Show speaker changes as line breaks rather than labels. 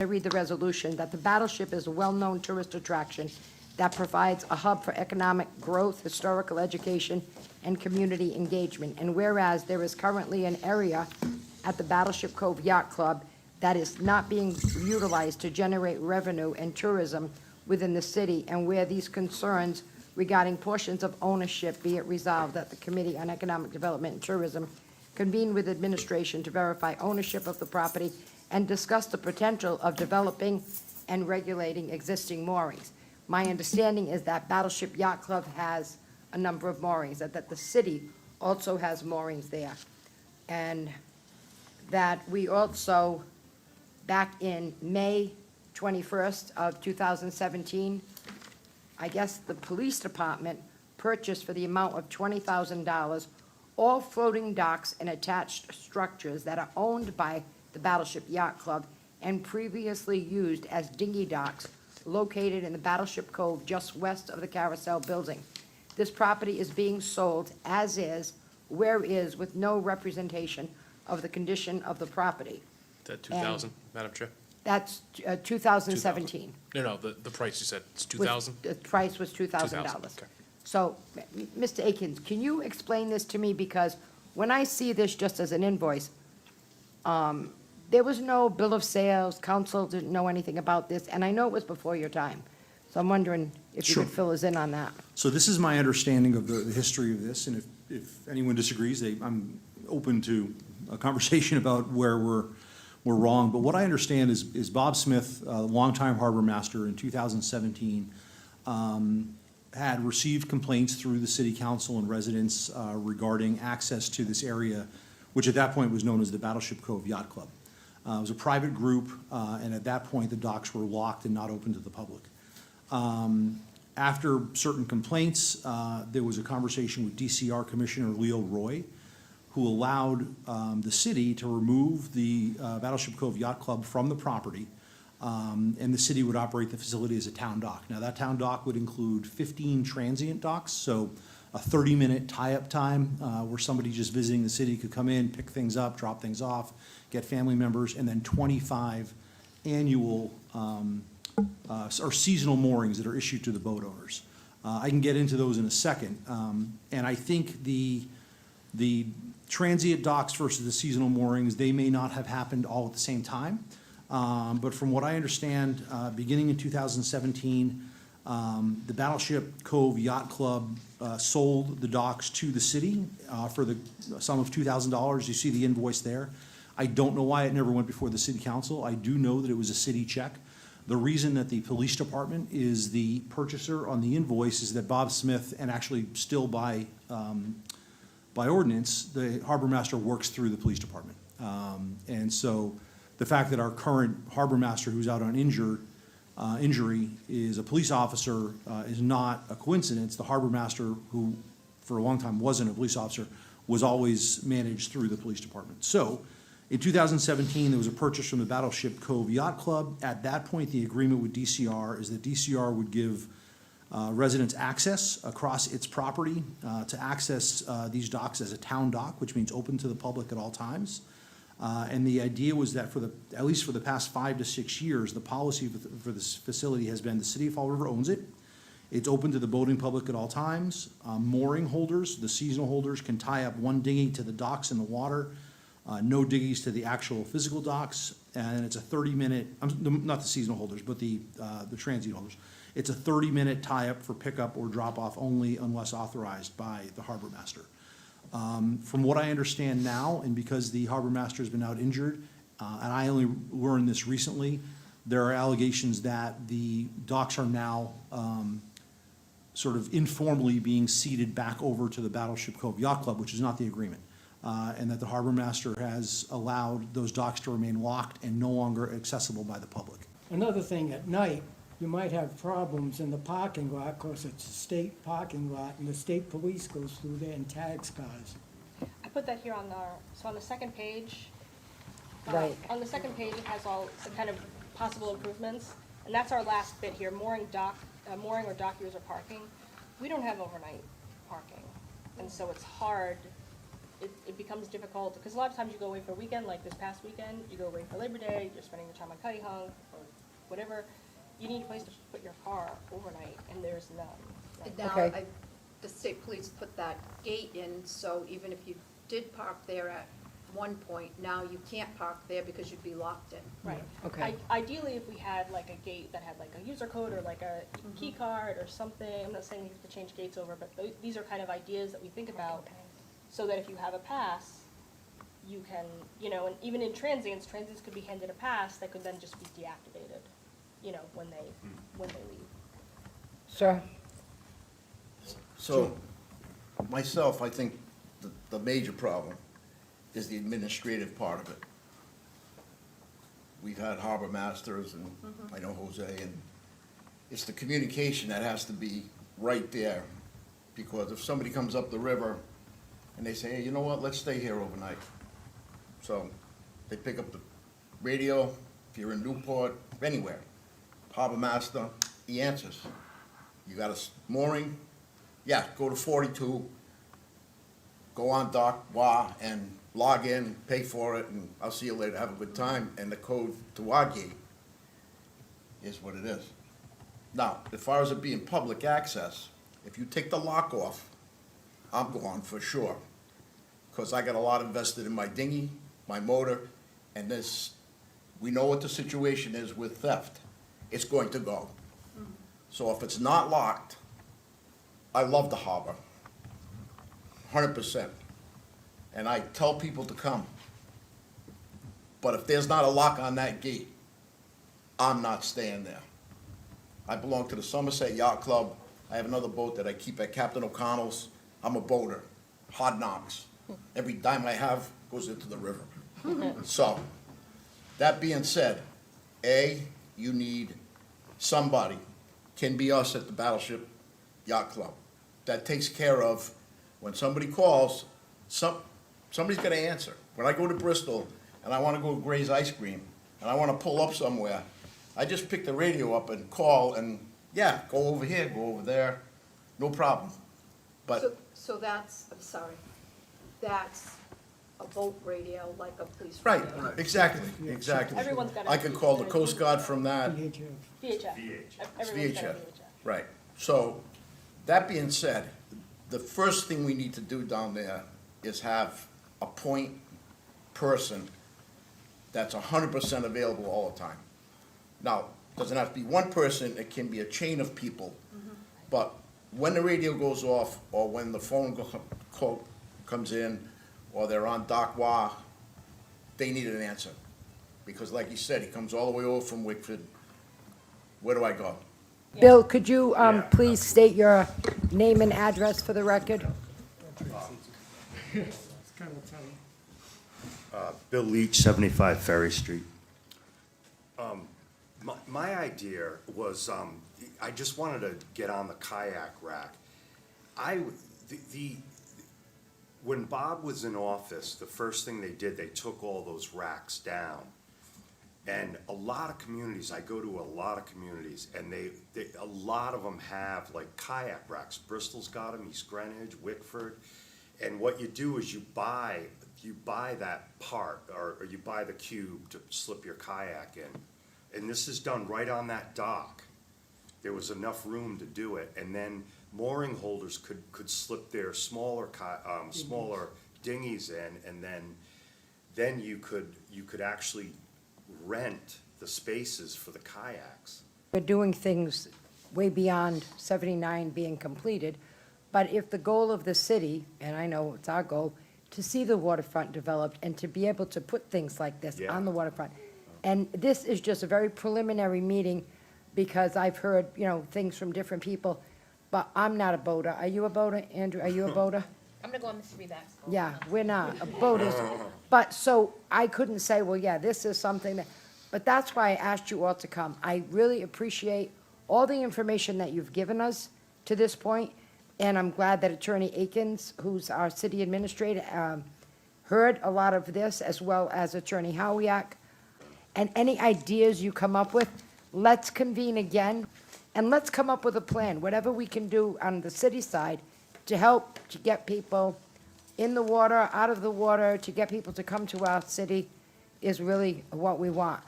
I read the resolution that the Battleship is a well-known tourist attraction that provides a hub for economic growth, historical education, and community engagement. And whereas there is currently an area at the Battleship Cove Yacht Club that is not being utilized to generate revenue and tourism within the city, and where these concerns regarding portions of ownership be it resolved that the Committee on Economic Development and Tourism convene with administration to verify ownership of the property and discuss the potential of developing and regulating existing moorings. My understanding is that Battleship Yacht Club has a number of moorings, that the city also has moorings there. And that we also, back in May 21st of 2017, I guess the police department purchased for the amount of $20,000 all floating docks and attached structures that are owned by the Battleship Yacht Club and previously used as dinghy docks located in the Battleship Cove just west of the Carousel Building. This property is being sold as is, where is, with no representation of the condition of the property.
Is that 2,000, Madam Chair?
That's 2017.
No, the price you said, it's 2,000?
The price was $2,000.
2,000, okay.
So, Mr. Akins, can you explain this to me? Because when I see this just as an invoice, there was no bill of sales, council didn't know anything about this, and I know it was before your time. So I'm wondering if you
Sure.
could fill us in on that.
So this is my understanding of the history of this, and if anyone disagrees, I'm open to a conversation about where we're wrong. But what I understand is Bob Smith, a longtime harbor master in 2017, had received complaints through the city council and residents regarding access to this area, which at that point was known as the Battleship Cove Yacht Club. It was a private group, and at that point, the docks were locked and not open to the public. After certain complaints, there was a conversation with DCR Commissioner Leo Roy, who allowed the city to remove the Battleship Cove Yacht Club from the property, and the city would operate the facility as a town dock. Now, that town dock would include 15 transient docks, so a 30-minute tie-up time where somebody just visiting the city could come in, pick things up, drop things off, get family members, and then 25 annual or seasonal moorings that are issued to the boat owners. I can get into those in a second. And I think the transient docks versus the seasonal moorings, they may not have happened all at the same time. But from what I understand, beginning in 2017, the Battleship Cove Yacht Club sold the docks to the city for the sum of $2,000. You see the invoice there. I don't know why it never went before the city council. I do know that it was a city check. The reason that the police department is the purchaser on the invoice is that Bob Smith, and actually still by ordinance, the harbor master works through the police department. And so the fact that our current harbor master, who's out on injury, is a police officer is not a coincidence. The harbor master, who for a long time wasn't a police officer, was always managed through the police department. So in 2017, there was a purchase from the Battleship Cove Yacht Club. At that point, the agreement with DCR is that DCR would give residents access across its property to access these docks as a town dock, which means open to the public at all times. And the idea was that at least for the past 5 to 6 years, the policy for this facility has been the city of Fall River owns it. It's open to the boating public at all times. Mooring holders, the seasonal holders, can tie up one dinghy to the docks in the water, no dinghies to the actual physical docks, and it's a 30-minute, not the seasonal holders, but the transient holders. It's a 30-minute tie-up for pickup or drop-off only unless authorized by the harbor master. From what I understand now, and because the harbor master has been out injured, and I only learned this recently, there are allegations that the docks are now sort of informally being ceded back over to the Battleship Cove Yacht Club, which is not the agreement, and that the harbor master has allowed those docks to remain locked and no longer accessible by the public.
Another thing, at night, you might have problems in the parking lot, because it's a state parking lot, and the state police goes through there and tags cars.
I put that here on the second page.
Right.
On the second page, it has all some kind of possible improvements, and that's our last bit here, mooring or dock user parking. We don't have overnight parking, and so it's hard it becomes difficult, because a lot of times you go away for a weekend, like this past weekend, you go away for Labor Day, you're spending your time on Cuttyhunk, or whatever. You need a place to put your car overnight, and there's none.
And now,
Okay.
the state police put that gate in, so even if you did park there at one point, now you can't park there because you'd be locked in.
Right.
Okay.
Ideally, if we had like a gate that had like a user code or like a key card or something, I'm not saying you have to change gates over, but these are kind of ideas that we think about, so that if you have a pass, you can, and even in transients could be handed a pass that could then just be deactivated, when they leave.
Sir?
So, myself, I think the major problem is the administrative part of it. We've had harbor masters, and I know Jose, and it's the communication that has to be right there. Because if somebody comes up the river and they say, hey, you know what, let's stay here overnight. So, they pick up the radio, if you're in Newport, anywhere, harbor master, he answers. You got a mooring? Yeah, go to 42, go on dock, and log in, pay for it, and I'll see you later, have a good time. And the code to our gate is what it is. Now, as far as it being public access, if you take the lock off, I'm gone for sure. Because I got a lot invested in my dinghy, my motor, and this, we know what the situation is with theft. It's going to go. So if it's not locked, I love the harbor, 100%. And I tell people to come. But if there's not a lock on that gate, I'm not staying there. I belong to the Somerset Yacht Club. I have another boat that I keep at Captain O'Connell's. I'm a boater, hard knocks. Every dime I have goes into the river. So, that being said, you need somebody, can be us at the Battleship Yacht Club, that takes care of, when somebody calls, somebody's got to answer. When I go to Bristol and I want to go to Gray's Ice Cream and I want to pull up somewhere, I just pick the radio up and call and, yeah, go over here, go over there, no problem. But,
So that's, I'm sorry, that's a boat radio, like a police
right,
radio.
exactly.
Everyone's got a-
I can call the Coast Guard from that.
VHF.
VHF.
It's
Everyone's got a
VHF.
VHF.
Right. So, that being said, the first thing we need to do down there is have a point person that's 100% available all the time. Now, doesn't have to be one person, it can be a chain of people. But when the radio goes off, or when the phone call comes in, or they're on Dock Wa, they need an answer. Because like you said, he comes all the way over from Wickford. Where do I go?
Bill, could you please state your name and address for the record?
It's kind of funny.
Bill Leach, 75 Ferry Street. My idea was, I just wanted to get on the kayak rack. When Bob was in office, the first thing they did, they took all those racks down. And a lot of communities, I go to a lot of communities, and a lot of them have like kayak racks. Bristol's got them, East Greenwich, Wickford. And what you do is you buy that part, or you buy the cube to slip your kayak in. And this is done right on that dock. There was enough room to do it, and then mooring holders could slip their smaller dinghies in, and then you could actually rent the spaces for the kayaks.
We're doing things way beyond 79 being completed, but if the goal of the city, and I know it's our goal, to see the waterfront developed and to be able to put things like this
Yeah.
on the waterfront. And this is just a very preliminary meeting, because I've heard, things from different people, but I'm not a boater. Are you a boater, Andrew? Are you a boater?
I'm gonna go on Mr. Reback's.
Yeah, we're not, boaters. But, so I couldn't say, well, yeah, this is something that, but that's why I asked you all to come. I really appreciate all the information that you've given us to this point, and I'm glad that Attorney Akins, who's our city administrator, heard a lot of this, as well as Attorney Howiak. And any ideas you come up with, let's convene again, and let's come up with a plan, whatever we can do on the city side to help to get people in the water, out of the water, to get people to come to our city is really what we want.